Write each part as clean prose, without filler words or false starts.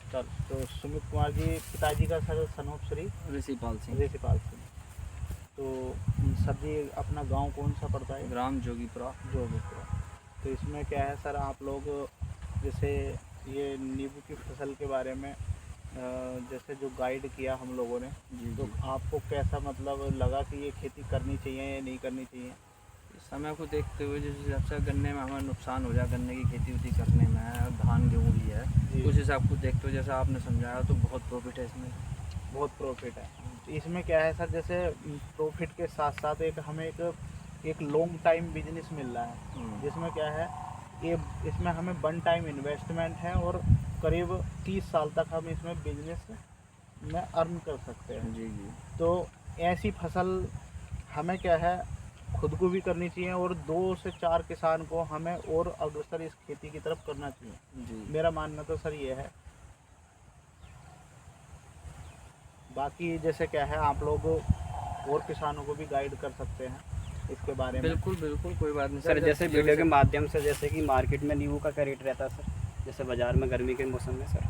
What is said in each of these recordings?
चल, तो सुमित कुमार जी पिताजी का सर सनोप श्री ऋषिपाल सिंह, ऋषिपाल सिंह। तो सर जी अपना गांव कौन सा पड़ता है? ग्राम जोगीपुरा। जोगीपुरा। तो इसमें क्या है सर, आप लोग जैसे ये नींबू की फसल के बारे में जैसे जो गाइड किया हम लोगों ने, जी तो जी। आपको कैसा मतलब लगा कि ये खेती करनी चाहिए या नहीं करनी चाहिए? इस समय को देखते हुए जिस हिसाब से गन्ने में हमें नुकसान हो जाए, गन्ने की खेती वेती करने में है, और धान गेहूँ भी है, जी, उस हिसाब को देखते हुए जैसा आपने समझाया तो बहुत प्रॉफिट है इसमें। बहुत प्रॉफिट है। तो इसमें क्या है सर, जैसे प्रॉफिट के साथ साथ एक हमें एक लॉन्ग टाइम बिजनेस मिल रहा है, जिसमें क्या है, ये इसमें हमें वन टाइम इन्वेस्टमेंट है और करीब 30 साल तक हम इसमें बिजनेस में अर्न कर सकते हैं। जी जी। तो ऐसी फसल हमें क्या है, खुद को भी करनी चाहिए और 2 से 4 किसान को हमें और अग्रसर इस खेती की तरफ करना चाहिए। जी मेरा मानना तो सर ये है। बाकी जैसे क्या है, आप लोग और किसानों को भी गाइड कर सकते हैं इसके बारे में। बिल्कुल बिल्कुल, कोई बात नहीं सर, जैसे जब वीडियो के माध्यम से, जैसे कि मार्केट में नींबू का क्या रेट रहता है सर, जैसे बाज़ार में गर्मी के मौसम में सर?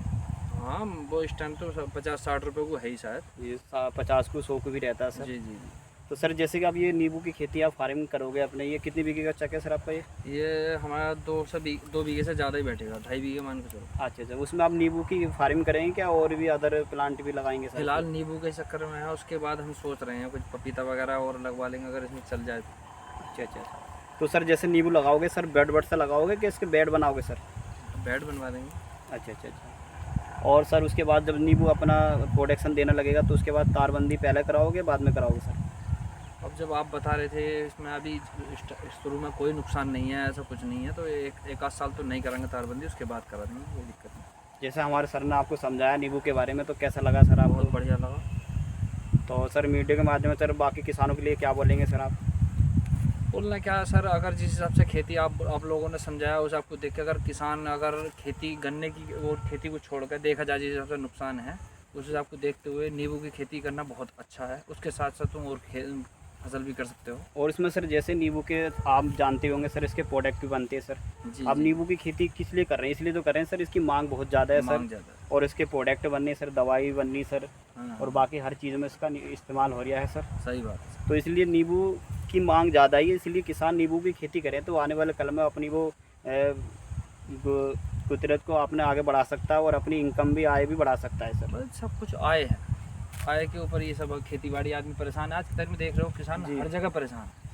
हाँ, वो इस टाइम तो 50-60 रुपये को है ही शायद। ये 50 को 100 को भी रहता है सर। जी जी जी। तो सर, जैसे कि आप ये नींबू की खेती आप फार्मिंग करोगे अपने, ये कितनी बीघे का चक है सर आपका ये? ये हमारा 2 बीघे से ज़्यादा ही बैठेगा, 2.5 बीघे मान के चलो। अच्छा अच्छा, उसमें आप नींबू की फार्मिंग करेंगे क्या, और भी अदर प्लांट भी लगाएंगे सर? फिलहाल नींबू के चक्कर में है, उसके बाद हम सोच रहे हैं कुछ पपीता वगैरह और लगवा लेंगे अगर इसमें चल जाए तो। अच्छा अच्छा। तो सर, जैसे नींबू लगाओगे सर, बेड से लगाओगे कि इसके बेड बनाओगे सर? बेड बनवा देंगे। अच्छा अच्छा अच्छा। और सर, उसके बाद जब नींबू अपना प्रोडक्शन देने लगेगा तो उसके बाद तारबंदी पहले कराओगे बाद में कराओगे सर? अब जब आप बता रहे थे इसमें अभी शुरू में कोई नुकसान नहीं है, ऐसा कुछ नहीं है, तो एक आध साल तो नहीं कराएंगे तारबंदी, उसके बाद करा देंगे, कोई दिक्कत नहीं। जैसे हमारे सर ने आपको समझाया नींबू के बारे में, तो कैसा लगा सर आपको? बहुत बढ़िया लगा। तो सर, मीडिया के माध्यम से सर बाकी किसानों के लिए क्या बोलेंगे सर आप? बोलना क्या है सर, अगर जिस हिसाब से खेती आप लोगों ने समझाया उस आपको देख के अगर किसान अगर खेती गन्ने की वो खेती को छोड़कर देखा जाए जिस हिसाब से नुकसान है, उस हिसाब को देखते हुए नींबू की खेती करना बहुत अच्छा है। उसके साथ साथ तुम और फसल भी कर सकते हो। और इसमें सर, जैसे नींबू के आप जानते होंगे सर, इसके प्रोडक्ट भी बनते हैं सर। जी आप जी। नींबू की खेती किस लिए कर रहे हैं? इसलिए तो कर रहे हैं सर, इसकी मांग बहुत ज़्यादा है सर, मांग ज़्यादा है। और इसके प्रोडक्ट बनने सर, दवाई बननी सर, हाँ और हाँ, बाकी हर चीज़ में इसका इस्तेमाल हो रहा है सर। सही बात है। तो इसलिए नींबू की मांग ज़्यादा है, इसलिए किसान नींबू की खेती करें तो आने वाले कल में अपनी वो कुदरत को अपने आगे बढ़ा सकता है और अपनी इनकम भी, आय भी बढ़ा सकता है सर। बस सब कुछ आय है, आय के ऊपर ये सब खेती बाड़ी आदमी परेशान है। आज के टाइम में देख रहे हो किसान जी। हर जगह परेशान है।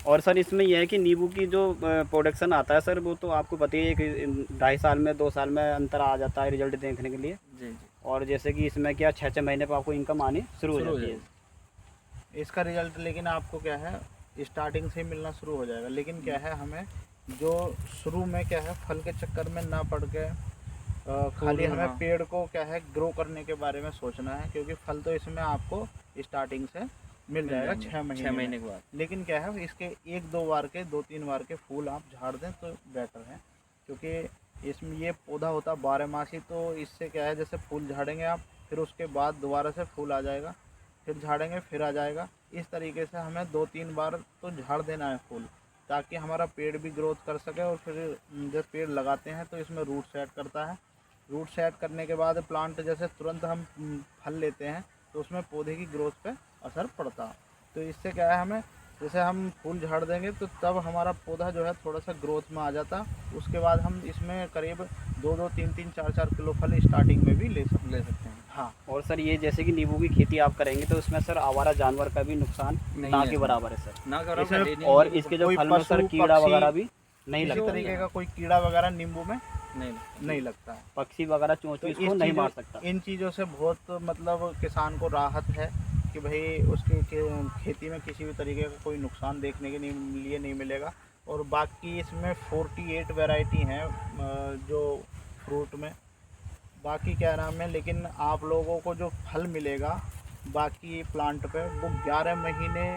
और सर, इसमें यह है कि नींबू की जो प्रोडक्शन आता है सर, वो तो आपको पता ही है कि 2.5 साल में 2 साल में अंतर आ जाता है रिजल्ट देखने के लिए। जी जी। और जैसे कि इसमें क्या 6-6 महीने पर आपको इनकम आनी शुरू हो जाती है। इसका रिजल्ट लेकिन आपको क्या है, स्टार्टिंग से ही मिलना शुरू हो जाएगा। लेकिन क्या है, हमें जो शुरू में क्या है, फल के चक्कर में ना पड़ के खाली हाँ। हमें पेड़ को क्या है ग्रो करने के बारे में सोचना है, क्योंकि फल तो इसमें आपको स्टार्टिंग से मिल जाएगा 6 महीने 6 में। महीने के बाद। लेकिन क्या है, इसके 1-2 बार के 2-3 बार के फूल आप झाड़ दें तो बेटर है, क्योंकि इसमें ये पौधा होता है 12 मासी। तो इससे क्या है, जैसे फूल झाड़ेंगे आप, फिर उसके बाद दोबारा से फूल आ जाएगा, फिर झाड़ेंगे फिर आ जाएगा। इस तरीके से हमें 2-3 बार तो झाड़ देना है फूल, ताकि हमारा पेड़ भी ग्रोथ कर सके। और फिर जब पेड़ लगाते हैं तो इसमें रूट सेट करता है। रूट सेट करने के बाद प्लांट जैसे तुरंत हम फल लेते हैं तो उसमें पौधे की ग्रोथ पे असर पड़ता है। तो इससे क्या है, हमें जैसे हम फूल झाड़ देंगे तो तब हमारा पौधा जो है थोड़ा सा ग्रोथ में आ जाता। उसके बाद हम इसमें करीब 2-2, 3-3, 4-4 किलो फल स्टार्टिंग में भी ले सकते हैं। हाँ। और सर, ये जैसे कि नींबू की खेती आप करेंगे तो इसमें सर आवारा जानवर का भी नुकसान नहीं ना है के बराबर है सर। ना कर इसमें और इसके जो कोई फल में सर पशु, कीड़ा पक्षी, वगैरह भी नहीं किसी लगता तरीके का कोई कीड़ा वगैरह नींबू में नहीं नहीं लगता है। पक्षी वगैरह तो चोंच इसको नहीं मार सकता। इन चीज़ों से बहुत मतलब किसान को राहत है कि भाई उसकी खेती में किसी भी तरीके का कोई नुकसान देखने के लिए नहीं मिलेगा। और बाकी इसमें 48 वैरायटी हैं जो फ्रूट में, बाकी क्या नाम है, लेकिन आप लोगों को जो फल मिलेगा बाकी प्लांट पे, वो 11 महीने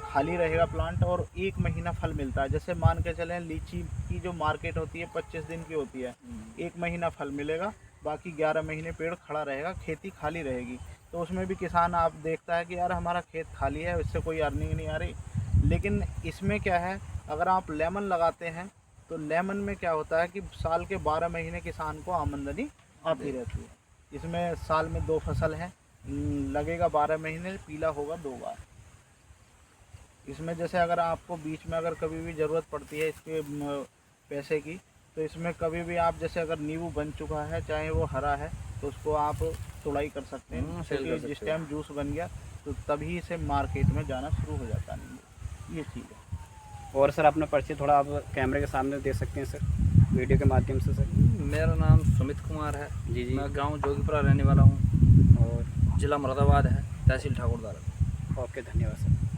खाली रहेगा प्लांट और 1 महीना फल मिलता है। जैसे मान के चलें, लीची की जो मार्केट होती है 25 दिन की होती है, 1 महीना फल मिलेगा, बाकी 11 महीने पेड़ खड़ा रहेगा, खेती खाली रहेगी। तो उसमें भी किसान आप देखता है कि यार हमारा खेत खाली है, इससे कोई अर्निंग नहीं आ रही। लेकिन इसमें क्या है, अगर आप लेमन लगाते हैं तो लेमन में क्या होता है कि साल के 12 महीने किसान को आमदनी आती रहती है। इसमें साल में 2 फसल है, लगेगा 12 महीने, पीला होगा 2 बार। इसमें जैसे अगर आपको बीच में अगर कभी भी ज़रूरत पड़ती है इसके पैसे की, तो इसमें कभी भी आप जैसे अगर नींबू बन चुका है चाहे वो हरा है तो उसको आप तुड़ाई कर सकते हैं, सेल कर क्योंकि सकते जिस हो। टाइम जूस बन गया तो तभी से मार्केट में जाना शुरू हो जाता है नींबू, ये चीज़ है। और सर अपना परिचय थोड़ा आप कैमरे के सामने दे सकते हैं सर, वीडियो के माध्यम से सर। मेरा नाम सुमित कुमार है। जी जी। मैं गांव जोगीपुरा रहने वाला हूँ और जिला मुरादाबाद है, तहसील ठाकुरद्वारा। ओके, धन्यवाद सर।